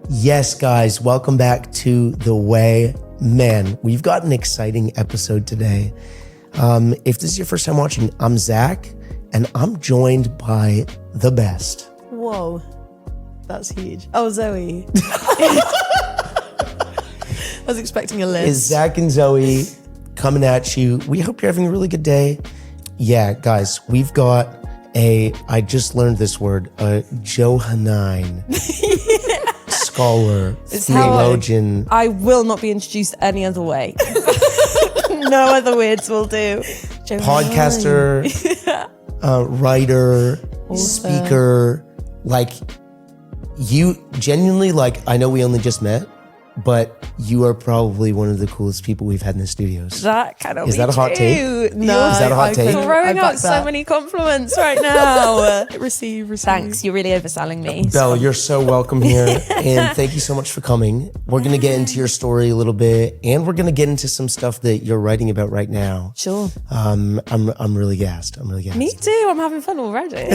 Yes, guys, welcome back to The Way. Man, we've got an exciting episode today. If this is your first time watching, I'm Zach, and I'm joined by the best. Whoa, that's huge. Oh, Zoe. I was expecting a list. Is Zach and Zoe coming at you. We hope you're having a really good day. Yeah, guys, we've got I just learned this word, a Johannine. Scholar, theologian. I will not be introduced any other way. No other words will do. Podcaster, writer, speaker. Like, you genuinely, like, I know we only just met, but you are probably one of the coolest people we've had in the studios. That cannot be Is that a hot take? No. Is that a hot take? Throwing out so many compliments right now. Receive. Thanks, you're really overselling me. Belle, you're so welcome here, and thank you so much for coming. We're going to get into your story a little bit, and we're going to get into some stuff that you're writing about right now. Sure. I'm really gassed. Me too. I'm having fun already.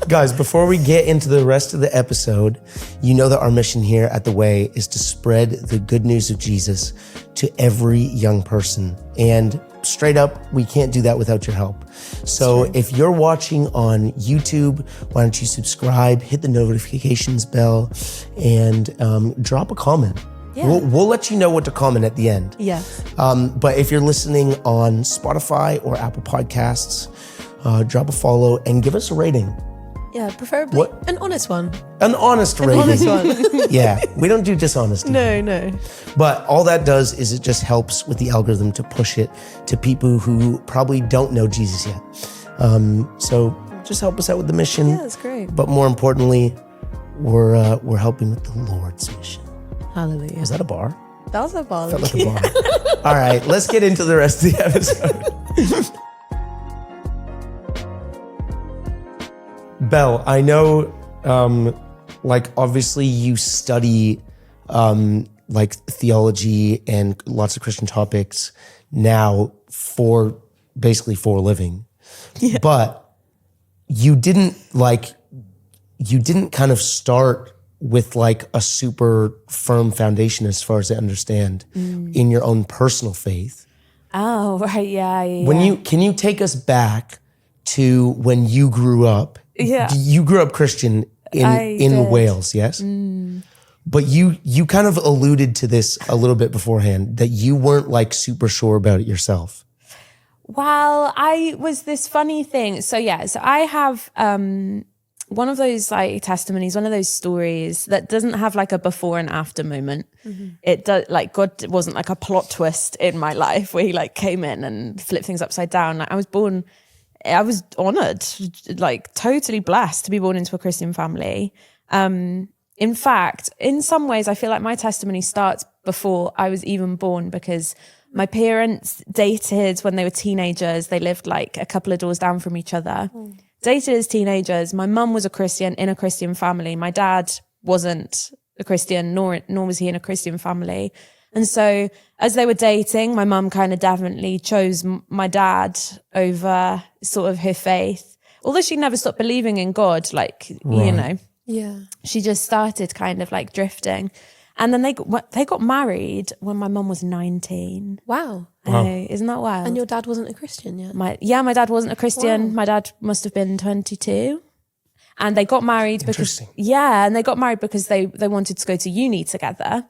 Guys, before we get into the rest of the episode, you know that our mission here at The Way is to spread the good news of Jesus to every young person. And straight up, we can't do that without your help. So if you're watching on YouTube, why don't you subscribe, hit the notifications bell, and drop a comment. Yeah. We'll let you know what to comment at the end. Yes. But if you're listening on Spotify or Apple Podcasts, drop a follow and give us a rating. Yeah, preferably an honest one. An honest rating. Honest one. Yeah, we don't do dishonesty. No. But all that does is it just helps with the algorithm to push it to people who probably don't know Jesus yet. So just help us out with the mission. Yeah, that's great. But more importantly, we're helping with the Lord's mission. Hallelujah. Is that a bar? That was a bar. Felt like a bar. All right, let's get into the rest of the episode. Belle, I know, like, obviously you study, like, theology and lots of Christian topics now basically for a living. Yeah. But you didn't kind of start with, like, a super firm foundation, as far as I understand, in your own personal faith. Oh, right, yeah. Can you take us back to when you grew up? Yeah. You grew up Christian in Wales, yes? But you kind of alluded to this a little bit beforehand, that you weren't, like, super sure about it yourself. Well, I was this funny thing. So I have one of those, like, testimonies, one of those stories that doesn't have, like, a before and after moment. Mm-hmm. It does, like, God wasn't like a plot twist in my life where he, like, came in and flipped things upside down. Like, I was honored, like, totally blessed to be born into a Christian family. In fact, in some ways, I feel like my testimony starts before I was even born, because my parents dated when they were teenagers. They lived, like, a couple of doors down from each other. Dated as teenagers. My mum was a Christian in a Christian family. My dad wasn't a Christian, nor was he in a Christian family. And so as they were dating, my mum kind of definitely chose my dad over sort of her faith. Although she never stopped believing in God, like, right. You know. Yeah. She just started kind of, like, drifting. And then they got married when my mum was 19. Wow. I know, isn't that wild? And your dad wasn't a Christian yet? My dad wasn't a Christian. Wow. My dad must have been 22. And they got married because they wanted to go to uni together.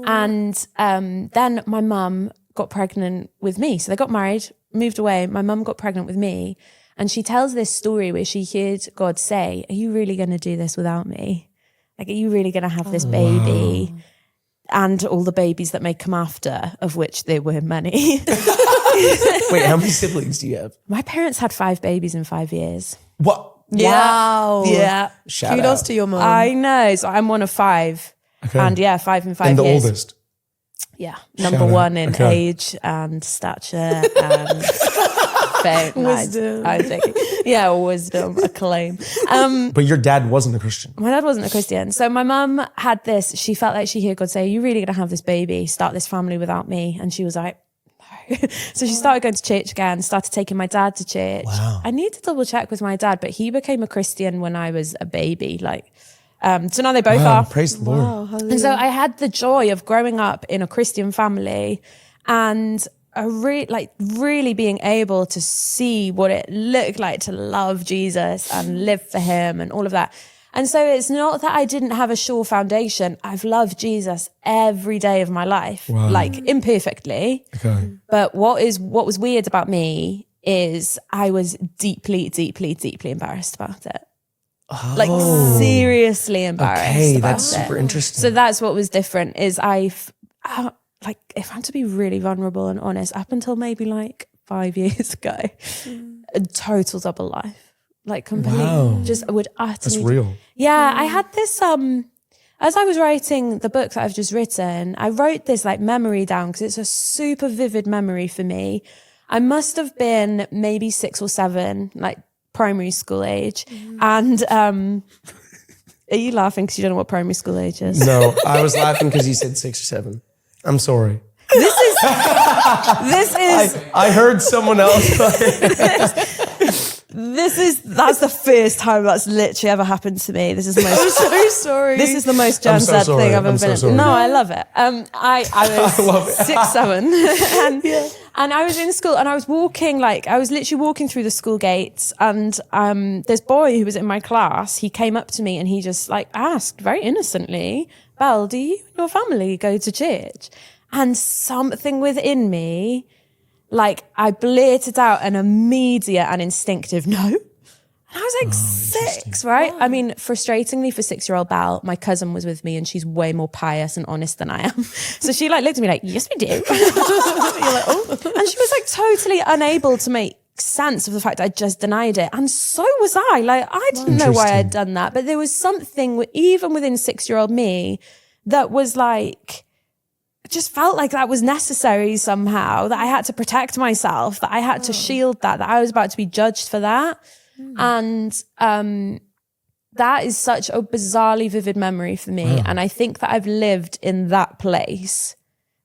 And then my mum got pregnant with me. So they got married, moved away. My mum got pregnant with me. And she tells this story where she heard God say, "Are you really going to do this without me? Like, are you really going to have this baby?" And all the babies that may come after, of which there were many. Wait, how many siblings do you have? My parents had 5 babies in 5 years. What? Yeah. Wow. Yeah. Kudos to your mum. I know. So I'm one of 5. Okay. And 5 in 5 years. And the oldest? Yeah. Number 1 in age and stature and fame. Wisdom. I was thinking, wisdom, acclaim. But your dad wasn't a Christian. My dad wasn't a Christian. So my mum had this, she felt like she heard God say, "Are you really going to have this baby, start this family without me?" And she was like, no. So she started going to church again, started taking my dad to church. Wow. I need to double check with my dad, but he became a Christian when I was a baby, like So now they both are. Praise the Lord. Wow, And so I had the joy of growing up in a Christian family and really being able to see what it looked like to love Jesus and live for him and all of that. And so it's not that I didn't have a sure foundation. I've loved Jesus every day of my life, like imperfectly. Okay. But what was weird about me is I was deeply, deeply, deeply embarrassed about it. Like seriously embarrassed about that's it. super interesting. So that's what was different is if I'm to be really vulnerable and honest, up until maybe like 5 years ago, a total double life. Like completely, just would utterly. That's real. Yeah, I had this, as I was writing the book that I've just written, I wrote this like memory down because it's a super vivid memory for me. I must have been maybe 6 or 7, like primary school age. And are you laughing because you don't know what primary school age is? No, I was laughing because you said 6 or 7. I'm sorry. This is. I heard someone else. That's the first time that's literally ever happened to me. This is the most. I'm so sorry. This is the most Jan said thing I've ever been. sorry. No, I love it. I was I love it. 6, 7, and I was in school, and I was literally walking through the school gates, and this boy who was in my class, he came up to me and he just like asked very innocently, "Belle, do you and your family go to church?" And something within me, like I blurted out an immediate and instinctive no. And I was like 6, right? Wow. I mean, frustratingly for 6-year-old Belle, my cousin was with me and she's way more pious and honest than I am. So she like looked at me like, yes, we do. You're like, oh. And she was like totally unable to make sense of the fact I just denied it. And so was I. Like, I didn't know why I'd done that. But there was something even within 6-year-old me that was like, just felt like that was necessary somehow, that I had to protect myself, that I had to shield that I was about to be judged for that. And that is such a bizarrely vivid memory for me. And I think that I've lived in that place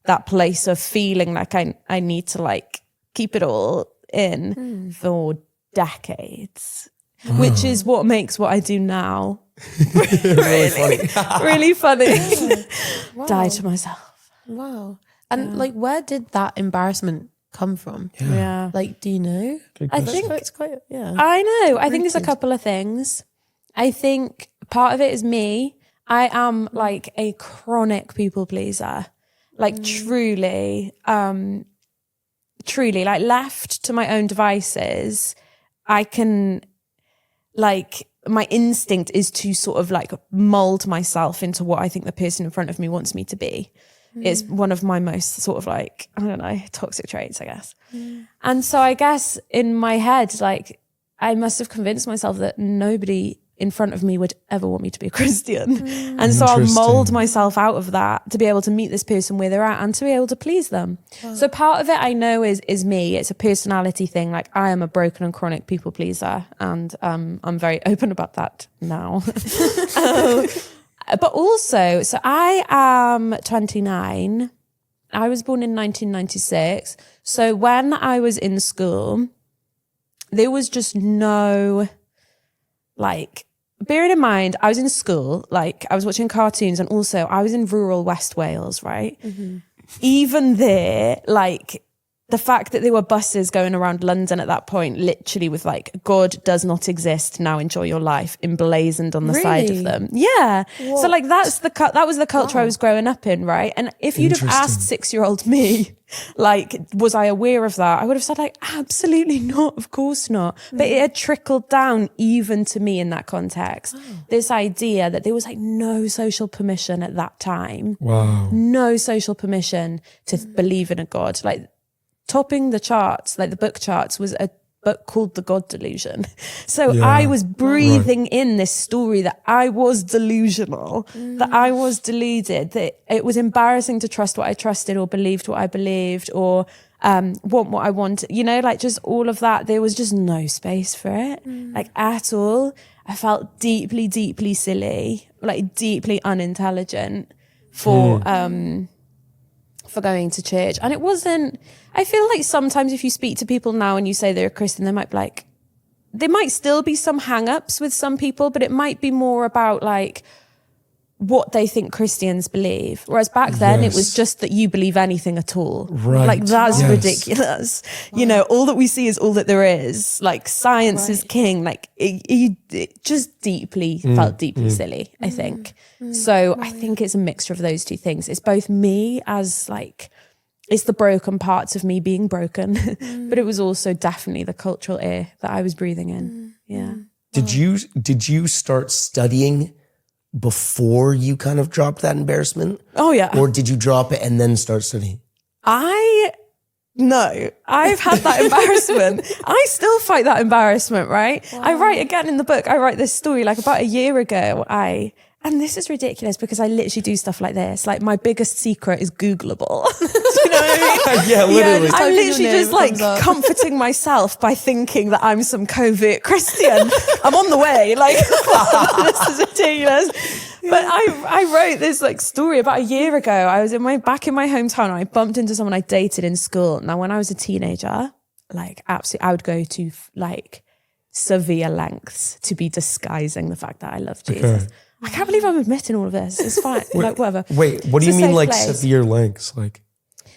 of feeling like I need to like keep it all in for decades, which is what makes what I do now really funny. Wow. Die to myself. Wow. And like, where did that embarrassment come from? Yeah. Like, do you know? I think it's quite, I know. I think there's a couple of things. I think part of it is me. I am like a chronic people pleaser. Like truly, like left to my own devices, I can like, my instinct is to sort of like mold myself into what I think the person in front of me wants me to be. It's one of my most sort of like, I don't know, toxic traits, I guess. And so I guess in my head, like I must have convinced myself that nobody in front of me would ever want me to be a Christian. And so I'll mold myself out of that to be able to meet this person where they're at and to be able to please them. So part of it I know is me. It's a personality thing. Like I am a broken and chronic people pleaser. And I'm very open about that now. But also, so I am 29. I was born in 1996. So when I was in school, there was just no, like, bearing in mind, I was in school, like, I was watching cartoons and also I was in rural West Wales, right? Even there, like, the fact that there were buses going around London at that point, literally with like, God does not exist, now enjoy your life, emblazoned on the side of them. Yeah. What? So like, that was the culture I was growing up in, right? And if you'd have asked 6-year-old me, like, was I aware of that? I would have said like, absolutely not, of course not. But it had trickled down even to me in that context. This idea that there was like no social permission at that time. Wow. No social permission to believe in a God. Like, topping the charts, like the book charts, was a book called The God Delusion. So I was breathing in this story that I was delusional, that I was deluded, that it was embarrassing to trust what I trusted or believed what I believed or want what I wanted, you know, like just all of that. There was just no space for it, like at all. I felt deeply, deeply silly, like deeply unintelligent for going to church. And it wasn't, I feel like sometimes if you speak to people now and you say they're a Christian, they might be like, there might still be some hang-ups with some people, but it might be more about like, what they think Christians believe. Whereas back then it was just that you believe anything at all. Right. Like that's ridiculous. You know, all that we see is all that there is. Like science is king. Like it just deeply felt deeply silly, I think. So I think it's a mixture of those two things. It's both me as like, it's the broken parts of me being broken, but it was also definitely the cultural air that I was breathing in. Yeah. Did you start studying before you kind of dropped that embarrassment? Oh yeah. Or did you drop it and then start studying? No, I've had that embarrassment. I still fight that embarrassment, right? Wow. I write again in the book, I write this story like about a year ago. And this is ridiculous because I literally do stuff like this. Like my biggest secret is Googleable. Do you know what I mean? Yeah, literally. Yeah, I'm literally just like comforting myself by thinking that I'm some covert Christian. I'm on the way. Like, this is ridiculous. But I wrote this like story about a year ago. I was back in my hometown and I bumped into someone I dated in school. Now, when I was a teenager, like absolutely, I would go to like severe lengths to be disguising the fact that I love Jesus. Okay. I can't believe I'm admitting all of this. It's fine. Like whatever. Wait, what do you mean like severe lengths? Like,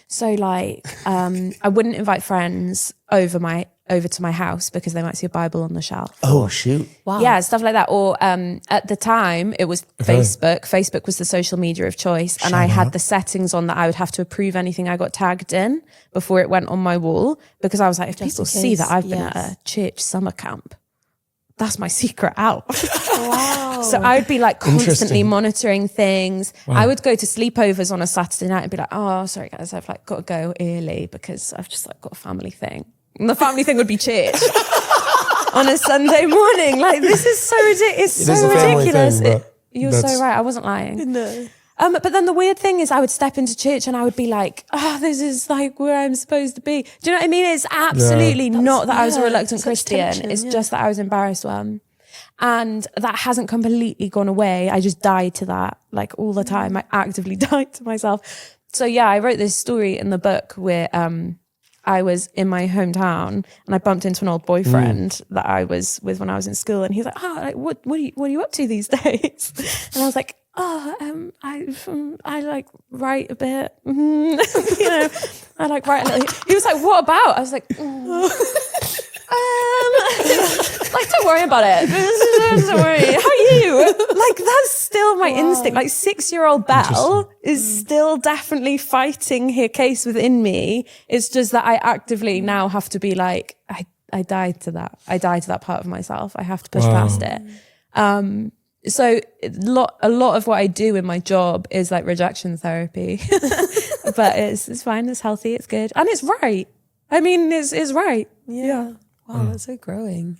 so like I wouldn't invite friends over to my house because they might see a Bible on the shelf. Oh shoot. Wow. Yeah, stuff like that. Or at the time it was Facebook. Facebook was the social media of choice. And I had the settings on that I would have to approve anything I got tagged in before it went on my wall. Because I was like, if people see that I've been at a church summer camp, that's my secret out. Wow. So I would be like constantly monitoring things. Wow. I would go to sleepovers on a Saturday night and be like, oh, sorry guys, I've like got to go early because I've just like got a family thing. And the family thing would be church on a Sunday morning. Like this is so ridiculous. It's so ridiculous. You're so right. I wasn't lying. No. But then the weird thing is I would step into church and I would be like, this is like where I'm supposed to be. Do you know what I mean? It's absolutely not that I was a reluctant Christian. It's just that I was embarrassed one. And that hasn't completely gone away. I just died to that like all the time. I actively died to myself. So yeah, I wrote this story in the book where I was in my hometown and I bumped into an old boyfriend that I was with when I was in school. And he's like, like, what are you up to these days? And I was like, I like write a bit, you know, I like write a little. He was like, what about? I was like, like, don't worry about it. Don't worry. How are you? Like, that's still my instinct. Like 6-year-old Belle is still definitely fighting her case within me. It's just that I actively now have to be like, I died to that. I died to that part of myself. I have to push past it. So a lot of what I do in my job is like rejection therapy, but it's fine. It's healthy. It's good. And it's right. I mean, it's right. Yeah. Wow. That's so growing.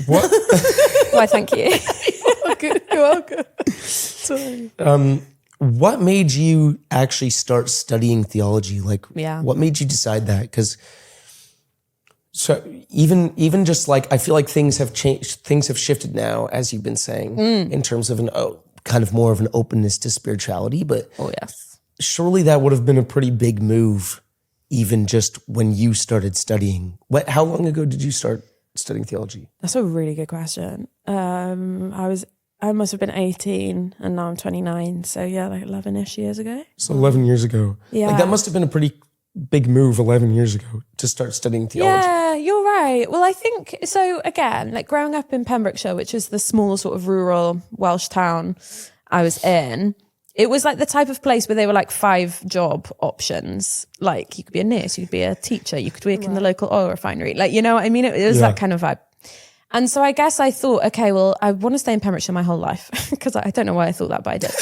What? Why, thank you. You're welcome. Sorry. What made you actually start studying theology? Like, what made you decide that? Because so even just like, I feel like things have changed, things have shifted now, as you've been saying, in terms of kind of more of an openness to spirituality. But surely that would have been a pretty big move, even just when you started studying. How long ago did you start studying theology? That's a really good question. I must have been 18 and now I'm 29. So yeah, like 11-ish years ago. So 11 years ago. Yeah. Like that must have been a pretty big move 11 years ago to start studying theology. Yeah, you're right. Well, I think, so again, like growing up in Pembrokeshire, which is the small sort of rural Welsh town I was in, it was like the type of place where there were like 5 job options. Like you could be a nurse, you could be a teacher, you could work in the local oil refinery. Like, you know what I mean? It was that kind of vibe. And so I guess I thought, okay, well, I want to stay in Pembrokeshire my whole life because I don't know why I thought that, but I did.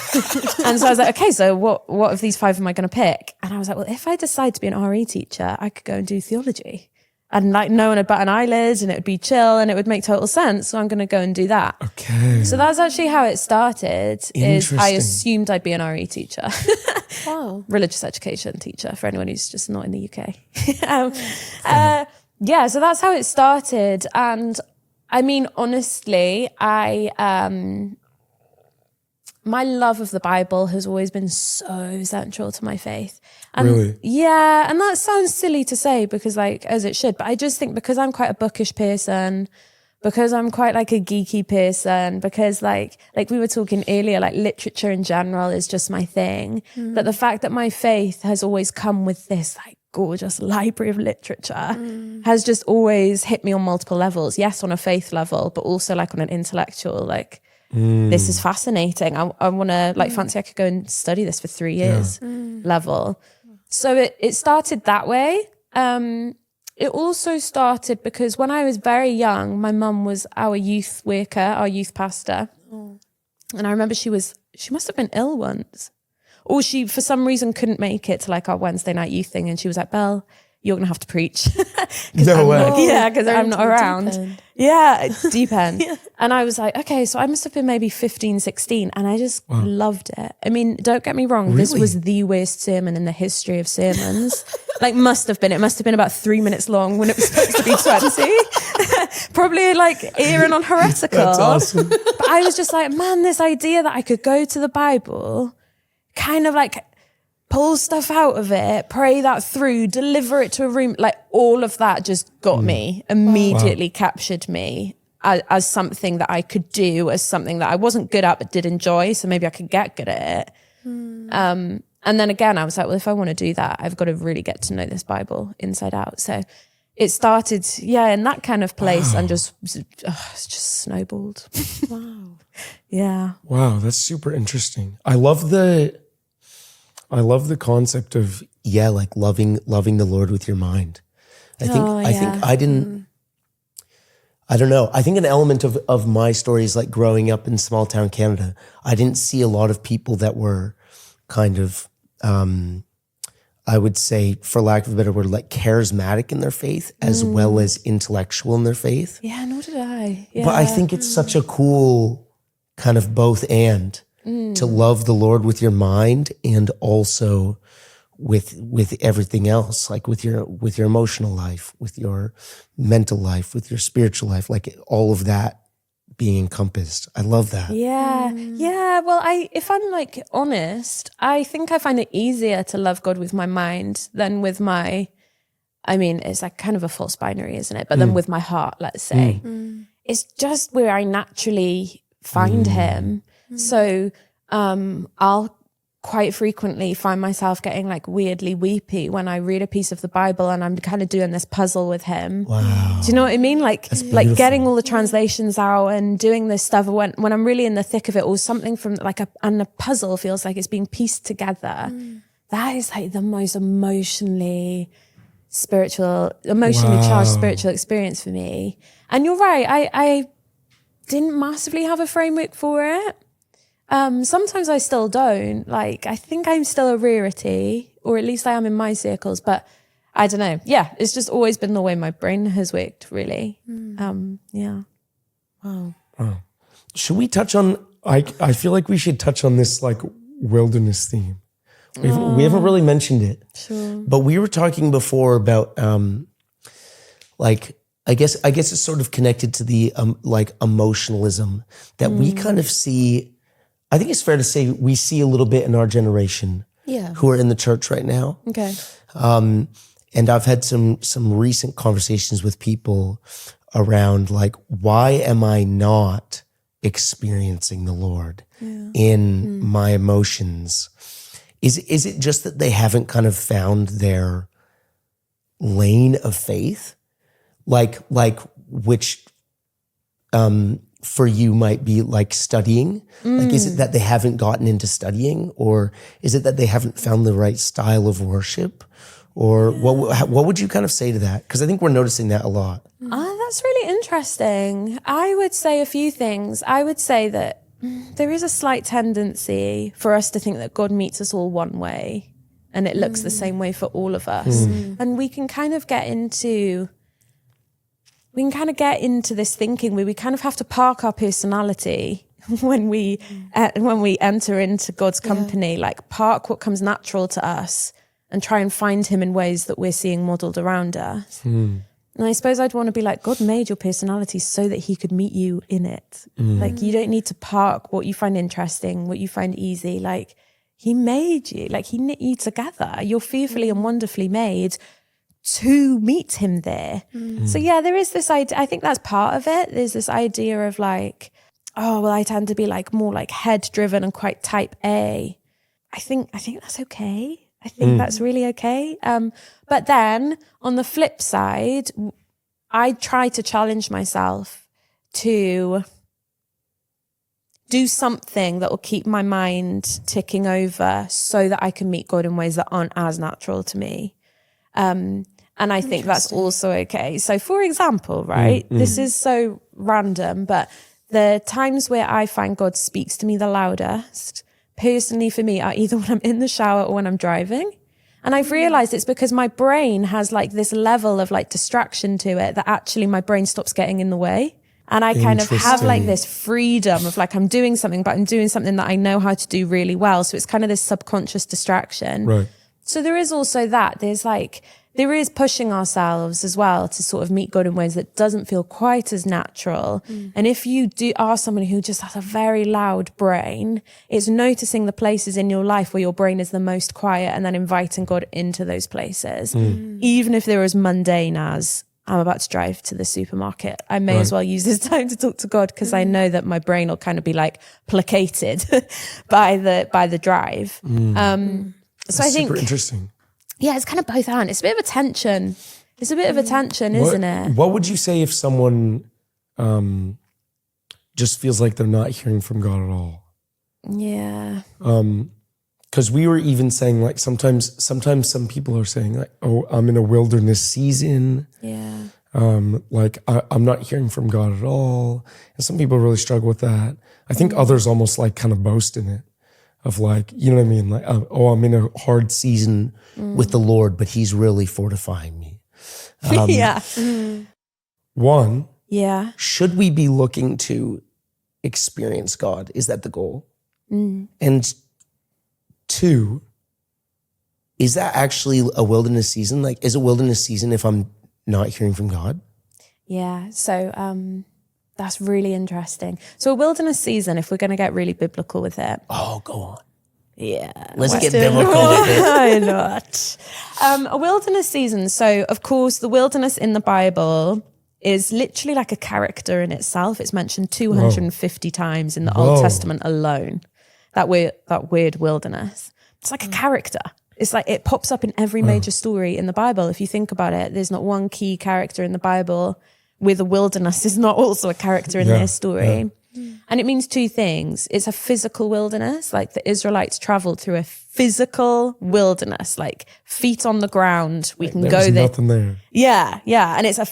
And so I was like, okay, so what of these 5 am I going to pick? And I was like, well, if I decide to be an RE teacher, I could go and do theology. And like no one would bat an eyelid and it would be chill and it would make total sense. So I'm going to go and do that. Okay. So that's actually how it started. Is I assumed I'd be an RE teacher. Wow. Religious education teacher for anyone who's just not in the UK. Yeah, so that's how it started. And I mean, honestly, my love of the Bible has always been so central to my faith. And really? Yeah, and that sounds silly to say because like, as it should, but I just think because I'm quite a bookish person, because I'm quite like a geeky person, because like we were talking earlier, like literature in general is just my thing. But the fact that my faith has always come with this like gorgeous library of literature has just always hit me on multiple levels. Yes, on a faith level, but also like on an intellectual, like this is fascinating. I want to like fancy I could go and study this for 3 years level. So it started that way. It also started because when I was very young, my mum was our youth worker, our youth pastor. And I remember she must have been ill once. Or she, for some reason, couldn't make it to like our Wednesday night youth thing. And she was like, Belle, you're going to have to preach. No way. Yeah, because I'm not around. Yeah, deep end. And I was like, okay, so I must have been maybe 15, 16. And I just loved it. I mean, don't get me wrong. Really? This was the worst sermon in the history of sermons. Like must have been. It must have been about 3 minutes long when it was supposed to be 20. Probably like erring on heretical. That's awesome. But I was just like, man, this idea that I could go to the Bible, kind of like pull stuff out of it, pray that through, deliver it to a room, like all of that just got me, immediately captured me as something that I could do, as something that I wasn't good at but did enjoy, so maybe I could get good at it. And then again, I was like, well, if I want to do that, I've got to really get to know this Bible inside out. So it started, in that kind of place and it's just snowballed. Wow. Yeah. Wow, that's super interesting. I love the concept of like loving the Lord with your mind. I don't know. I think an element of my story is like growing up in small town Canada. I didn't see a lot of people that were kind of I would say, for lack of a better word, like charismatic in their faith as well as intellectual in their faith. Yeah, nor did I. Yeah. But I think it's such a cool kind of both and. To love the Lord with your mind and also with everything else, like with your emotional life, with your mental life, with your spiritual life, like all of that being encompassed. I love that. Yeah. Yeah. Well, if I'm like honest, I think I find it easier to love God with my mind than with it's like kind of a false binary, isn't it? But then with my heart, let's say. It's just where I naturally find him. So I'll quite frequently find myself getting like weirdly weepy when I read a piece of the Bible and I'm kind of doing this puzzle with him. Wow. Do you know what I mean? Like getting all the translations out and doing this stuff when I'm really in the thick of it, or something from like and the puzzle feels like it's being pieced together. That is like the most emotionally charged spiritual experience for me. And you're right, I didn't massively have a framework for it. Sometimes I still don't. Like, I think I'm still a rarity, or at least I am in my circles, but I don't know. Yeah, it's just always been the way my brain has worked, really. Yeah. Wow. Should we touch on, I feel like we should touch on this like wilderness theme. We haven't really mentioned it. Sure. But we were talking before about like, I guess it's sort of connected to the like emotionalism that we kind of see. I think it's fair to say we see a little bit in our generation who are in the church right now. Okay. And I've had some recent conversations with people around like, why am I not experiencing the Lord in my emotions? Is it just that they haven't kind of found their lane of faith? Like which for you might be like studying? Like, is it that they haven't gotten into studying, or is it that they haven't found the right style of worship? Or what would you kind of say to that? Because I think we're noticing that a lot. That's really interesting. I would say a few things. I would say that there is a slight tendency for us to think that God meets us all one way and it looks the same way for all of us. And we can kind of get into this thinking where we kind of have to park our personality when we enter into God's company, like park what comes natural to us and try and find him in ways that we're seeing modeled around us. And I suppose I'd want to be like, God made your personality so that he could meet you in it. Like, you don't need to park what you find interesting, what you find easy. Like, he made you, like he knit you together. You're fearfully and wonderfully made. to meet him there. So yeah, there is this idea. I think that's part of it. There's this idea of like, oh, well, I tend to be like more like head driven and quite type A. I think that's okay. I think that's really okay. But then on the flip side, I try to challenge myself to do something that will keep my mind ticking over so that I can meet God in ways that aren't as natural to me. And I think that's also okay. So for example, right, this is so random, but the times where I find God speaks to me the loudest, personally for me, are either when I'm in the shower or when I'm driving. And I've realized it's because my brain has like this level of like distraction to it that actually my brain stops getting in the way. And I kind of have like this freedom of like, I'm doing something, but I'm doing something that I know how to do really well. So it's kind of this subconscious distraction. Right. So there is also that. There is pushing ourselves as well to sort of meet God in ways that doesn't feel quite as natural. And if you are someone who just has a very loud brain, it's noticing the places in your life where your brain is the most quiet and then inviting God into those places. Even if they're as mundane as, I'm about to drive to the supermarket, I may as well use this time to talk to God, because I know that my brain will kind of be like placated by the drive. So I think super interesting. Yeah, it's kind of both and. It's a bit of a tension. It's a bit of a tension, isn't it? What would you say if someone just feels like they're not hearing from God at all? Yeah. Because we were even saying like sometimes some people are saying like, oh, I'm in a wilderness season. Yeah. Like I'm not hearing from God at all. And some people really struggle with that. I think others almost like kind of boast in it. Of like, you know what I mean? Like, oh, I'm in a hard season with the Lord, but he's really fortifying me. Yeah. One, Yeah. should we be looking to experience God? Is that the goal? And two, is that actually a wilderness season? Like, is a wilderness season if I'm not hearing from God? Yeah. So that's really interesting. So a wilderness season, if we're going to get really biblical with it. Oh, go on. Yeah. Let's get biblical with it. Why not? A wilderness season. So, of course, the wilderness in the Bible is literally like a character in itself. It's mentioned 250 times in the Old Testament alone. That weird wilderness. It's like a character. It's like it pops up in every major story in the Bible. If you think about it, there's not one key character in the Bible where the wilderness is not also a character in their story. And it means two things. It's a physical wilderness, like the Israelites traveled through a physical wilderness, like feet on the ground. We can go there. There's nothing there. Yeah, yeah. And it's a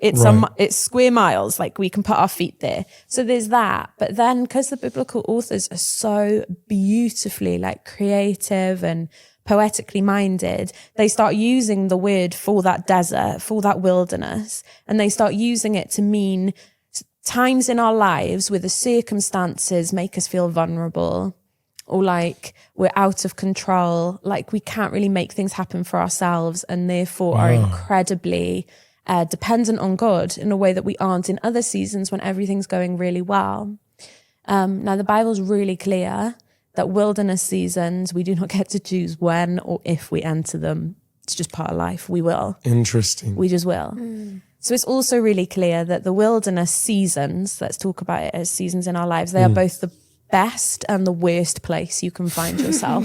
it's square miles, like we can put our feet there. So there's that. But then because the biblical authors are so beautifully like creative and poetically minded, they start using the word for that desert, for that wilderness, and they start using it to mean times in our lives where the circumstances make us feel vulnerable, or like we're out of control, like we can't really make things happen for ourselves, and therefore are incredibly dependent on God in a way that we aren't in other seasons when everything's going really well. Now the Bible's really clear that wilderness seasons, we do not get to choose when or if we enter them. It's just part of life. We will. Interesting. We just will. So it's also really clear that the wilderness seasons, let's talk about it as seasons in our lives, they are both the best and the worst place you can find yourself.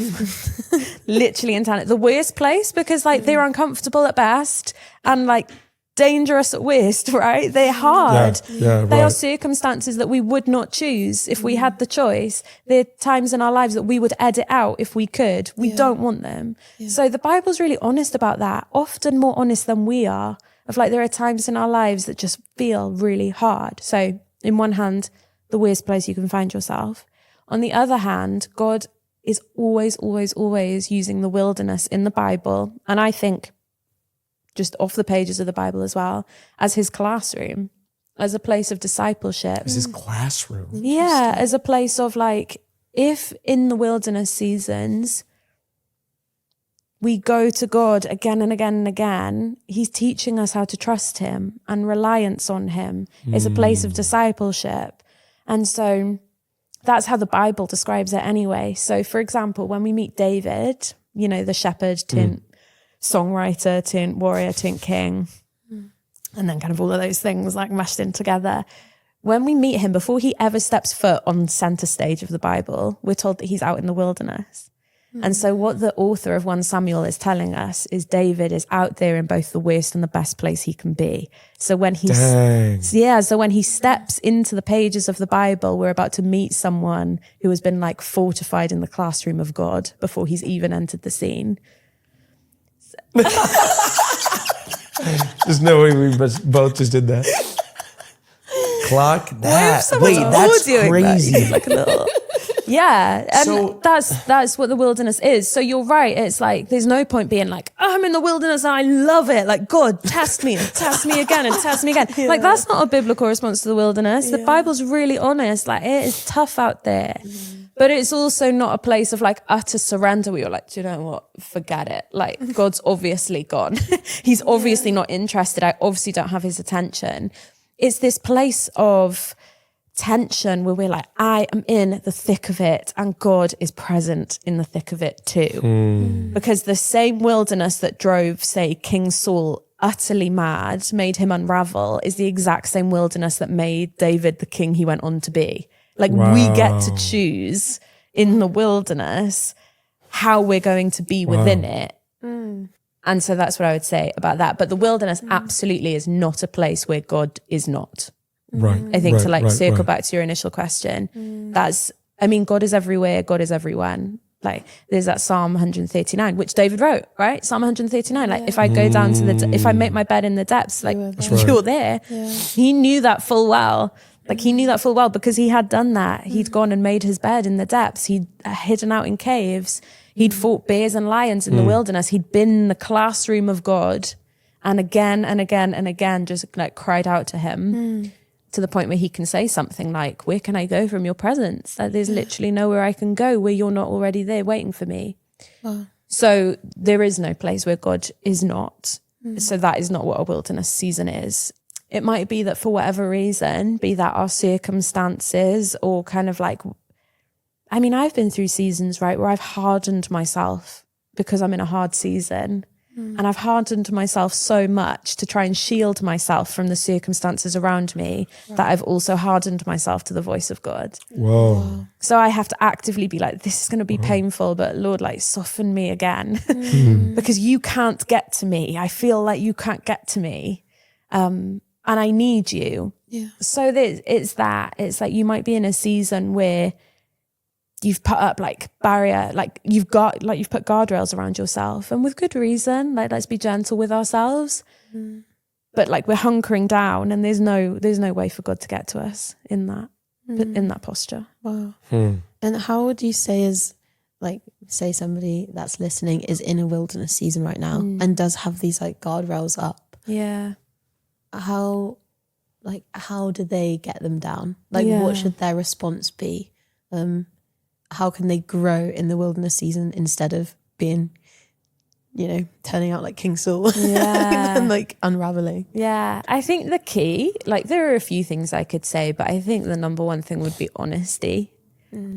Literally and the worst place, because like they're uncomfortable at best and like dangerous at worst, right? They're hard. They are circumstances that we would not choose if we had the choice. They're times in our lives that we would edit out if we could. We don't want them. So the Bible's really honest about that, often more honest than we are, of like there are times in our lives that just feel really hard. So in one hand, the worst place you can find yourself. On the other hand, God is always, always, always using the wilderness in the Bible, and I think just off the pages of the Bible as well, as his classroom, as a place of discipleship. As his classroom. Yeah, as a place of like, if in the wilderness seasons, we go to God again and again and again, he's teaching us how to trust him, and reliance on him is a place of discipleship. And so that's how the Bible describes it anyway. So for example, when we meet David, you know, the shepherd, songwriter turned warrior turned king, and then kind of all of those things like mashed in together. When we meet him, before he ever steps foot on center stage of the Bible, we're told that he's out in the wilderness. And so what the author of 1 Samuel is telling us is David is out there in both the worst and the best place he can be. So when he steps into the pages of the Bible, we're about to meet someone who has been like fortified in the classroom of God before he's even entered the scene. There's no way we both just did that. Clock that. Wait, that's crazy. Like a little... Yeah, and So- that's what the wilderness is. So you're right. It's like there's no point being like, oh, I'm in the wilderness and I love it. Like, God, test me and test me again and test me again. Like, that's not a biblical response to the wilderness. The Bible's really honest. Like, it is tough out there. But it's also not a place of like utter surrender where you're like, do you know what? Forget it. Like, God's obviously gone. He's obviously not interested. I obviously don't have his attention. It's this place of tension where we're like, I am in the thick of it and God is present in the thick of it too. Because the same wilderness that drove, say, King Saul utterly mad, made him unravel, is the exact same wilderness that made David the king he went on to be. Like, we get to choose in the wilderness how we're going to be within it. And so that's what I would say about that. But the wilderness absolutely is not a place where God is not. Right. I think to circle back to your initial question, God is everywhere, God is everyone. Like, there's that Psalm 139, which David wrote, right? Psalm 139. Like, if I go down to if I make my bed in the depths, like, you're there. Yeah. He knew that full well. Like, he knew that full well because he had done that. He'd gone and made his bed in the depths. He'd hidden out in caves. He'd fought bears and lions in the wilderness. He'd been in the classroom of God, and again and again and again, just like cried out to him. To the point where he can say something like, where can I go from your presence? Like, there's literally nowhere I can go where you're not already there waiting for me. Wow. So there is no place where God is not. So that is not what a wilderness season is. It might be that for whatever reason, be that our circumstances or kind of like, I mean, I've been through seasons, right, where I've hardened myself because I'm in a hard season. And I've hardened myself so much to try and shield myself from the circumstances around me that I've also hardened myself to the voice of God. Whoa. So I have to actively be like, this is going to be painful, but Lord, like, soften me again because you can't get to me. I feel like you can't get to me. And I need you. Yeah. So it's like you might be in a season where you've put up like barrier, like you've put guardrails around yourself, and with good reason. Like, let's be gentle with ourselves. But like, we're hunkering down, and there's no way for God to get to us in that posture. Wow. And how would you say is, like, say somebody that's listening is in a wilderness season right now and does have these like guardrails up? Yeah. How do they get them down? Like, what should their response be? How can they grow in the wilderness season instead of being, turning out like King Saul and like unraveling? Yeah, I think the key, like, there are a few things I could say, but I think the number one thing would be honesty.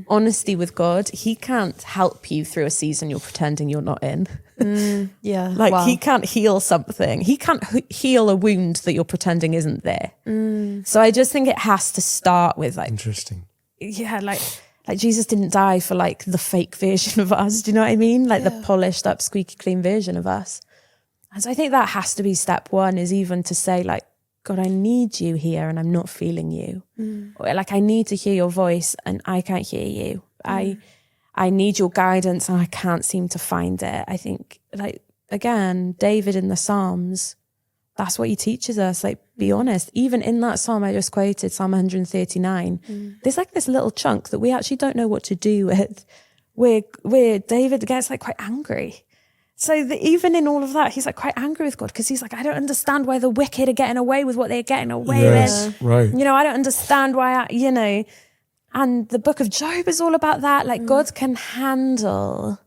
Honesty with God. He can't help you through a season you're pretending you're not in. He can't heal something. He can't heal a wound that you're pretending isn't there. So I just think it has to start with like, interesting. Yeah, like Jesus didn't die for like the fake version of us. Do you know what I mean? Like the polished up, squeaky clean version of us. And so I think that has to be step one, is even to say like, God, I need you here and I'm not feeling you. Or like, I need to hear your voice and I can't hear you. I need your guidance and I can't seem to find it. I think, like, again, David in the Psalms, that's what he teaches us. Like, be honest. Even in that Psalm I just quoted, Psalm 139, there's like this little chunk that we actually don't know what to do with, where David gets like quite angry. So even in all of that, he's like quite angry with God because he's like, I don't understand why the wicked are getting away with what they're getting away with. Right. I don't understand why, and the book of Job is all about that. Like, God can handle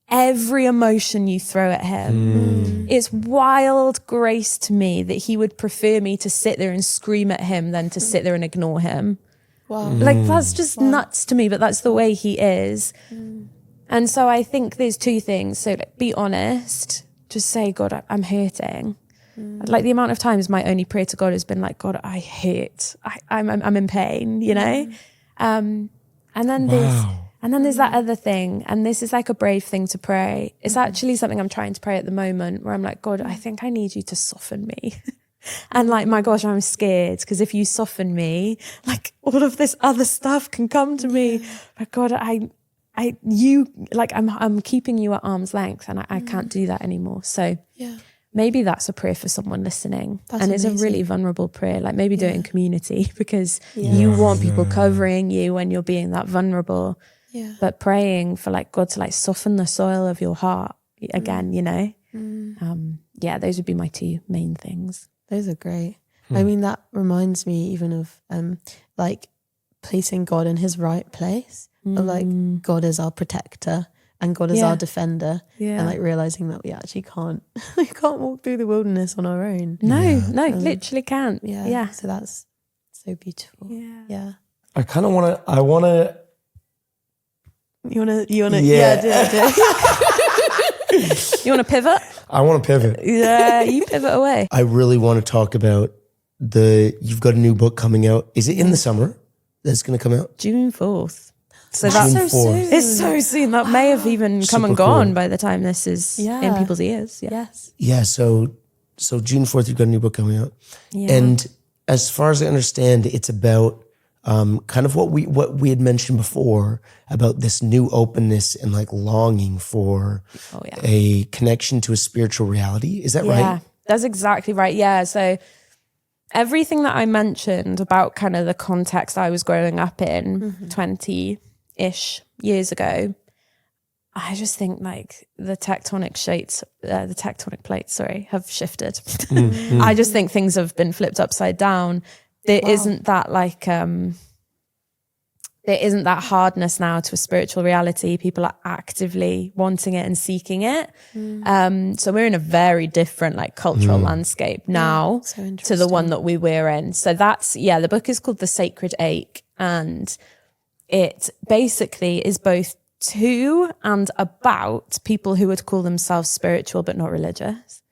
every emotion you throw at him. It's wild grace to me that he would prefer me to sit there and scream at him than to sit there and ignore him. Wow. Like, that's just nuts to me, but that's the way he is. And so I think there's two things. So like, be honest, just say, God, I'm hurting. Like the amount of times my only prayer to God has been like, God, I hurt. I'm in pain, you know? And then there's that other thing. And this is like a brave thing to pray. It's actually something I'm trying to pray at the moment where I'm like, God, I think I need you to soften me. And like, my gosh, I'm scared because if you soften me, like all of this other stuff can come to me. But God, I'm keeping you at arm's length and I can't do that anymore. So maybe that's a prayer for someone listening. That's amazing. It's a really vulnerable prayer. Like maybe do it in community because you want people covering you when you're being that vulnerable. Yeah. But praying for like God to like soften the soil of your heart again, you know? Those would be my two main things. Those are great. I mean, that reminds me even of like placing God in his right place. Of like God is our protector and God is our defender. Yeah. And like realizing that we actually can't walk through the wilderness on our own. No, literally can't. Yeah. So that's so beautiful. Yeah. I kind of want to, You want to, Yeah. do it. You want to pivot? I want to pivot. Yeah, you pivot away. I really want to talk about you've got a new book coming out. Is it in the summer that's going to come out? June 4th. So June that's 4th. It's so soon. That may have even come and gone by the time this is in people's ears. Yeah. Yes. Yeah. So June 4th, you've got a new book coming out. Yeah. And as far as I understand, it's about kind of what we had mentioned before about this new openness and like longing for a connection to a spiritual reality. Is that right? Yeah, that's exactly right. Yeah. So everything that I mentioned about kind of the context I was growing up in 20-ish years ago, I just think like the tectonic plates, have shifted. I just think things have been flipped upside down. There isn't that like, there isn't that hardness now to a spiritual reality. People are actively wanting it and seeking it. So we're in a very different like cultural landscape now to the one that we were in. So that's, the book is called The Sacred Ache, and it basically is both to and about people who would call themselves spiritual but not religious.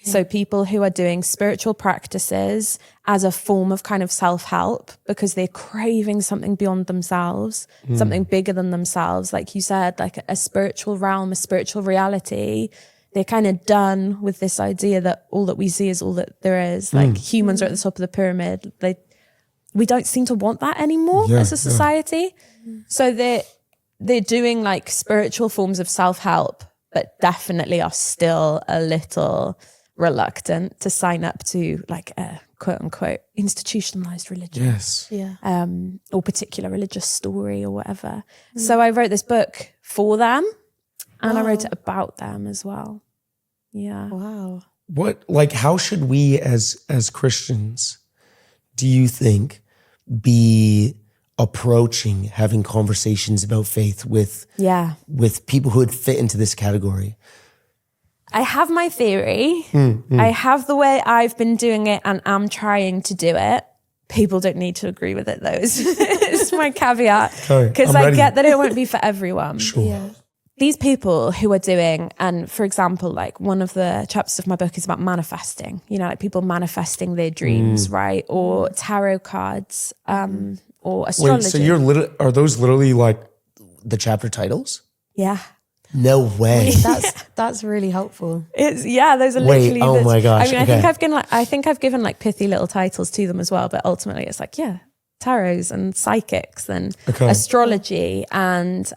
So people who are doing spiritual practices as a form of kind of self-help because they're craving something beyond themselves, something bigger than themselves. Like you said, like a spiritual realm, a spiritual reality. They're kind of done with this idea that all that we see is all that there is. Like humans are at the top of the pyramid. We don't seem to want that anymore as a society. So they're doing like spiritual forms of self-help, but definitely are still a little reluctant to sign up to like a quote unquote institutionalized religion. Yes. Yeah. Or particular religious story or whatever. So I wrote this book for them and I wrote it about them as well. Yeah. Wow. How should we as Christians, do you think, be approaching having conversations about faith with people who would fit into this category? I have my theory. I have the way I've been doing it and am trying to do it. People don't need to agree with it though. It's my caveat. Because I get that it won't be for everyone. Sure. Yeah. These people who are doing, and for example, like one of the chapters of my book is about manifesting, like people manifesting their dreams, right? Or tarot cards, or astrology. Wait, so are those literally like the chapter titles? Yeah. No way. That's really helpful. Those are literally. Oh my gosh. I mean, I think I've given like pithy little titles to them as well, but ultimately it's like, tarots and psychics and astrology and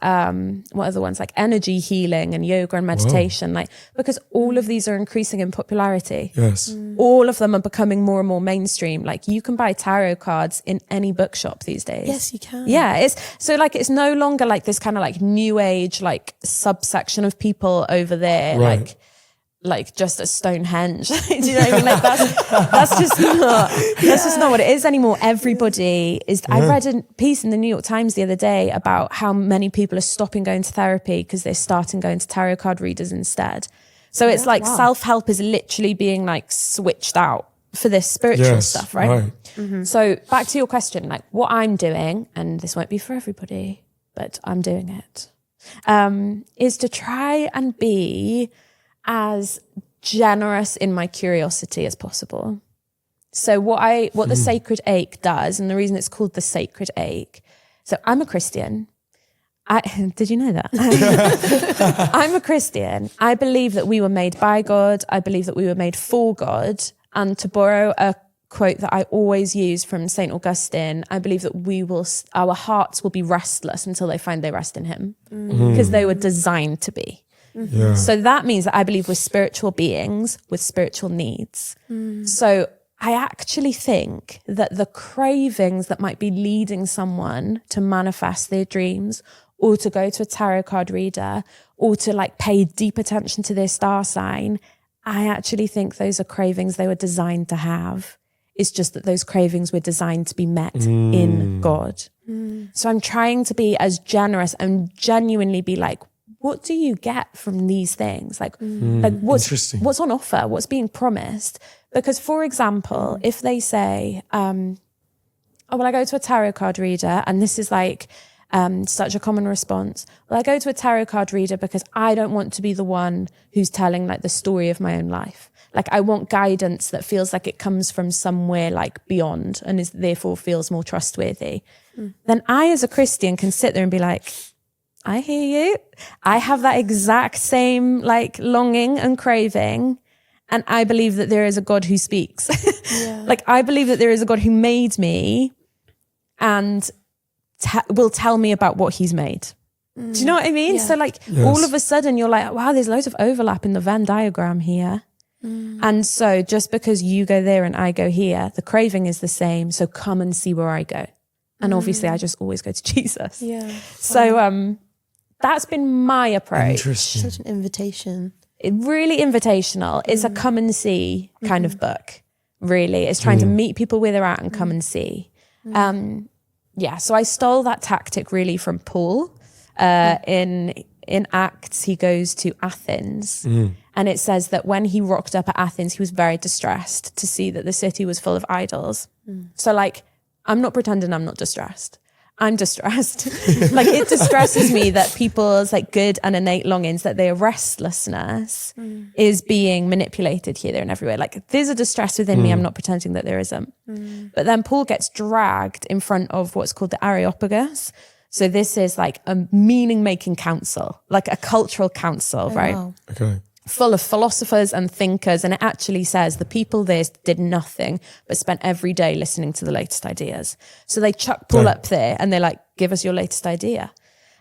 what other ones, like energy healing and yoga and meditation, because all of these are increasing in popularity. Yes. All of them are becoming more and more mainstream. Like you can buy tarot cards in any bookshop these days. Yes, you can. Yeah, it's no longer like this kind of like new age like subsection of people over there, right. like just a Stonehenge. Do you know what I mean? Like that's just not what it is anymore. Everybody is. I read a piece in the New York Times the other day about how many people are stopping going to therapy because they're starting going to tarot card readers instead. So it's like self-help is literally being like switched out for this spiritual stuff, right? Mm-hmm. So back to your question, like what I'm doing, and this won't be for everybody, but I'm doing it, is to try and be as generous in my curiosity as possible. So what the sacred ache does, and the reason it's called the sacred ache. So I'm a Christian. Did you know that? I'm a Christian. I believe that we were made by God. I believe that we were made for God. And to borrow a quote that I always use from St. Augustine, I believe that our hearts will be restless until they find they rest in him, because they were designed to be. Yeah. So that means that I believe we're spiritual beings with spiritual needs. So I actually think that the cravings that might be leading someone to manifest their dreams, or to go to a tarot card reader, or to like pay deep attention to their star sign, I actually think those are cravings they were designed to have. It's just that those cravings were designed to be met in God. So I'm trying to be as generous and genuinely be like, what do you get from these things? Like what's on offer? What's being promised? Because, for example, if they say, I go to a tarot card reader, and this is like such a common response. Well, I go to a tarot card reader because I don't want to be the one who's telling like the story of my own life. Like, I want guidance that feels like it comes from somewhere like beyond and is therefore feels more trustworthy. Then I, as a Christian, can sit there and be like, I hear you. I have that exact same like longing and craving. And I believe that there is a God who speaks. Like, I believe that there is a God who made me and will tell me about what he's made. Do you know what I mean? So like all of a sudden you're like, wow, there's loads of overlap in the Venn diagram here. And so just because you go there and I go here, the craving is the same. So come and see where I go. And obviously I just always go to Jesus. So that's been my approach. Interesting. Such an invitation. Really invitational. It's a come and see kind of book, really. It's trying to meet people where they're at and come and see. So I stole that tactic really from Paul. In Acts, he goes to Athens. And it says that when he rocked up at Athens, he was very distressed to see that the city was full of idols. So like, I'm not pretending I'm not distressed. I'm distressed. Like, it distresses me that people's like good and innate longings, that their restlessness is being manipulated here, there and everywhere. Like, there's a distress within me. I'm not pretending that there isn't. But then Paul gets dragged in front of what's called the Areopagus. So this is like a meaning-making council, like a cultural council, right? Wow. Okay. Full of philosophers and thinkers. And it actually says the people there did nothing but spent every day listening to the latest ideas. So they chuck Paul up there and they're like, give us your latest idea.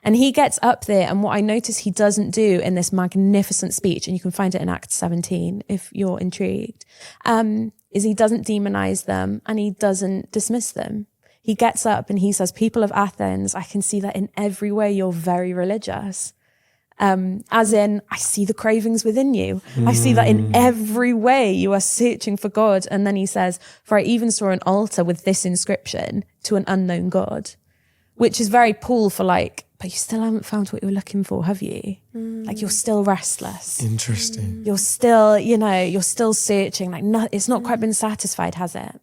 And he gets up there, and what I notice he doesn't do in this magnificent speech, and you can find it in Acts 17 if you're intrigued, is he doesn't demonize them and he doesn't dismiss them. He gets up and he says, people of Athens, I can see that in every way you're very religious. As in, I see the cravings within you. I see that in every way you are searching for God. And then he says, for I even saw an altar with this inscription, to an unknown God, which is very Paul for like, but you still haven't found what you're looking for, have you? Like, you're still restless. Interesting. You're still, you're still searching. Like, it's not quite been satisfied, has it?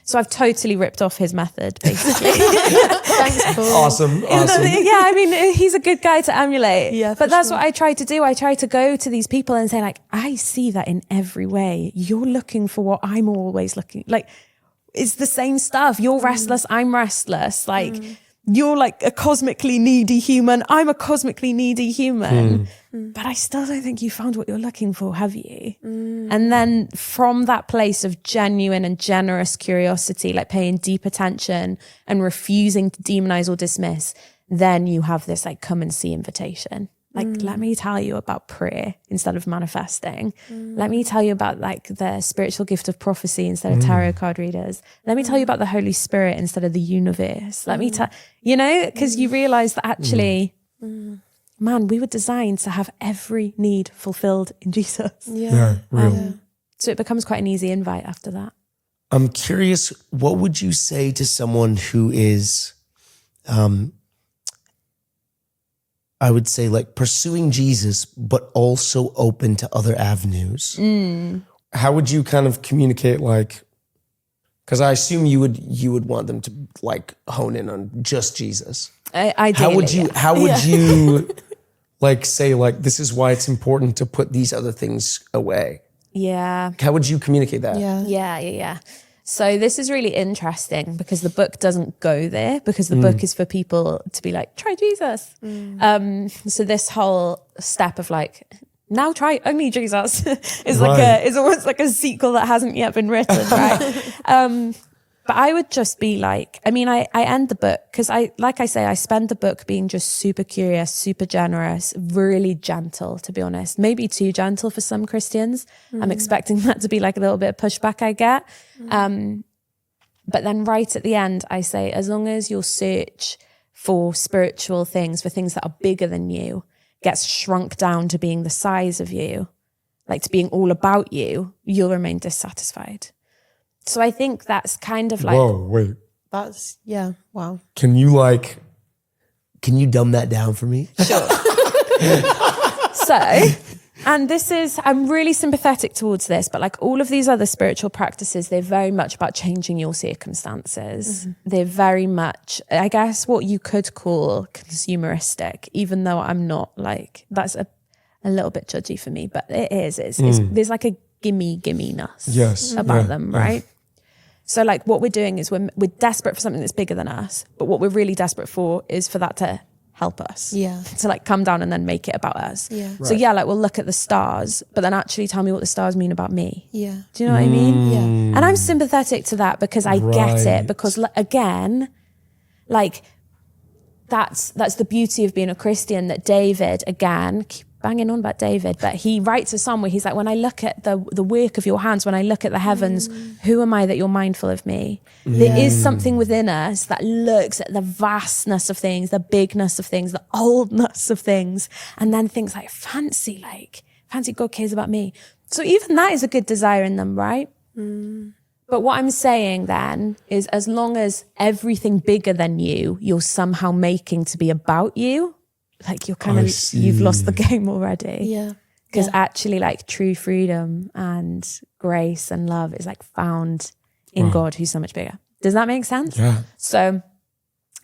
So I've totally ripped off his method, basically. Thanks, Paul. Awesome. Yeah, I mean, he's a good guy to emulate. Yeah, but that's what I try to do. I try to go to these people and say, like, I see that in every way. You're looking for what I'm always looking. Like, it's the same stuff. You're restless. I'm restless. Like, you're like a cosmically needy human. I'm a cosmically needy human. But I still don't think you found what you're looking for, have you? And then from that place of genuine and generous curiosity, like paying deep attention and refusing to demonize or dismiss, then you have this like come and see invitation. Like, let me tell you about prayer instead of manifesting. Let me tell you about like the spiritual gift of prophecy instead of tarot card readers. Let me tell you about the Holy Spirit instead of the universe. Let me tell, because you realize that actually, man, we were designed to have every need fulfilled in Jesus. Yeah, real. So it becomes quite an easy invite after that. I'm curious, what would you say to someone who is, I would say, like, pursuing Jesus, but also open to other avenues? How would you kind of communicate, like, because I assume you would want them to like hone in on just Jesus. Ideally, How would you like say, like, this is why it's important to put these other things away? Yeah. How would you communicate that? Yeah. So this is really interesting because the book doesn't go there, because the book is for people to be like, try Jesus. So this whole step of like, now try only Jesus is is almost like a sequel that hasn't yet been written, right? But I would just be like, I mean, I end the book because I spend the book being just super curious, super generous, really gentle, to be honest. Maybe too gentle for some Christians. I'm expecting that to be like a little bit of pushback I get. But then right at the end, I say, as long as your search for spiritual things, for things that are bigger than you, gets shrunk down to being the size of you, like to being all about you, you'll remain dissatisfied. So I think that's kind of like... Whoa, wait. That's, wow. Can you dumb that down for me? Sure. So, and this is, I'm really sympathetic towards this, but like all of these other spiritual practices, they're very much about changing your circumstances. They're very much, I guess, what you could call consumeristic, even though I'm not like, that's a little bit judgy for me, but it is. It's there's like a gimme-ness about them, right? So like what we're doing is we're desperate for something that's bigger than us, but what we're really desperate for is for that to help us. Yeah. To like come down and then make it about us. Yeah. So like we'll look at the stars, but then actually tell me what the stars mean about me. Yeah. Do you know what I mean? Yeah. And I'm sympathetic to that because I get it, because again, like that's the beauty of being a Christian, that David, again, keep banging on about David, but he writes a psalm where he's like, when I look at the work of your hands, when I look at the heavens, who am I that you're mindful of me? There is something within us that looks at the vastness of things, the bigness of things, the oldness of things, and then thinks like, fancy God cares about me. So even that is a good desire in them, right? But what I'm saying then is, as long as everything bigger than you're somehow making to be about you, like you're kind of, you've lost the game already. Yeah. Because actually like true freedom and grace and love is like found in God, who's so much bigger. Does that make sense? Yeah. So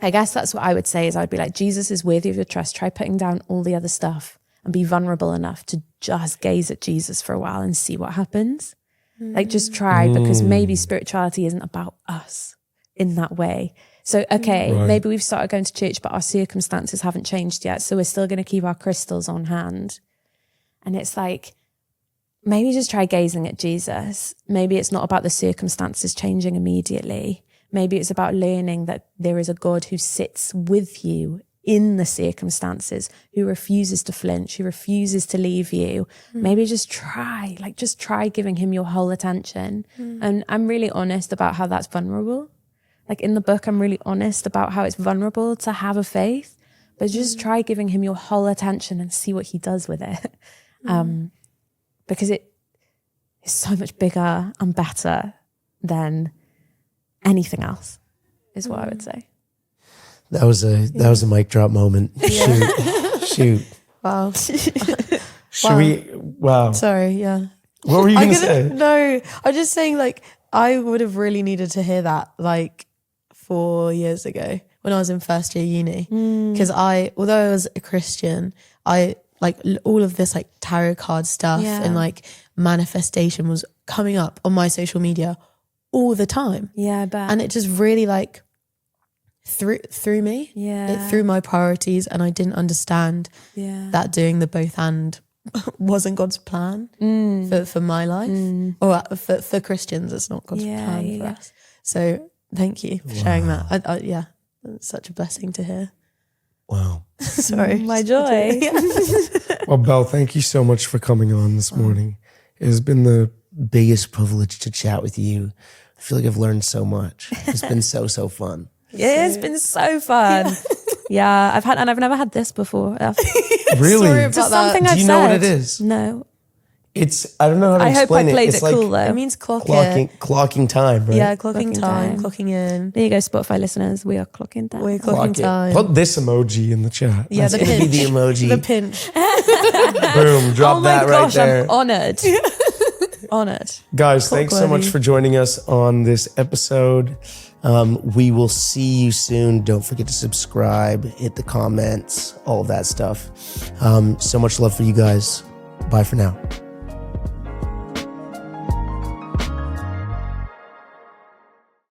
I guess that's what I would say, is I'd be like, Jesus is worthy of your trust. Try putting down all the other stuff and be vulnerable enough to just gaze at Jesus for a while and see what happens. Like just try, because maybe spirituality isn't about us in that way. So, okay, maybe we've started going to church, but our circumstances haven't changed yet. So we're still going to keep our crystals on hand. And it's like, maybe just try gazing at Jesus. Maybe it's not about the circumstances changing immediately. Maybe it's about learning that there is a God who sits with you in the circumstances, who refuses to flinch, who refuses to leave you. Maybe just try giving him your whole attention. And I'm really honest about how that's vulnerable. Like in the book, I'm really honest about how it's vulnerable to have a faith, but just try giving him your whole attention and see what he does with it. Because it is so much bigger and better than anything else, is what I would say. That was a mic drop moment. Shoot. Wow. Should we? Wow. Sorry, yeah. What were you going to say? No, I'm just saying, like, I would have really needed to hear that, like, 4 years ago when I was in first year uni. Because although I was a Christian, I, like, all of this, like, tarot card stuff and, like, manifestation was coming up on my social media all the time. Yeah, I bet. And it just really, like, threw me. Yeah. It threw my priorities, and I didn't understand that doing the both and wasn't God's plan for my life. Or for Christians, it's not God's plan for us. So thank you for sharing that. It's such a blessing to hear. Wow. Sorry. My joy. Well, Belle, thank you so much for coming on this morning. It has been the biggest privilege to chat with you. I feel like I've learned so much. It's been so fun. Yeah, it's been so fun. Yeah, I've never had this before. Really? Sorry Just about something that. I've Do you said. know what it is? No. I don't know how to I hope explain I played It's it like cool though. It means clock it. clocking time, right? Yeah, clocking time, time. clocking in. There you go, Spotify listeners. We are clocking time. We're Clock clocking it. time. Put this emoji in the chat. Yeah, That's the gonna be pinch. the emoji. The pinch. Boom, drop Oh my that gosh, right there. I'm honoured. Honoured. Guys, thanks so much worthy. for joining us on this episode. We will see you soon. Don't forget to subscribe, hit the comments, all of that stuff. So much love for you guys. Bye for now.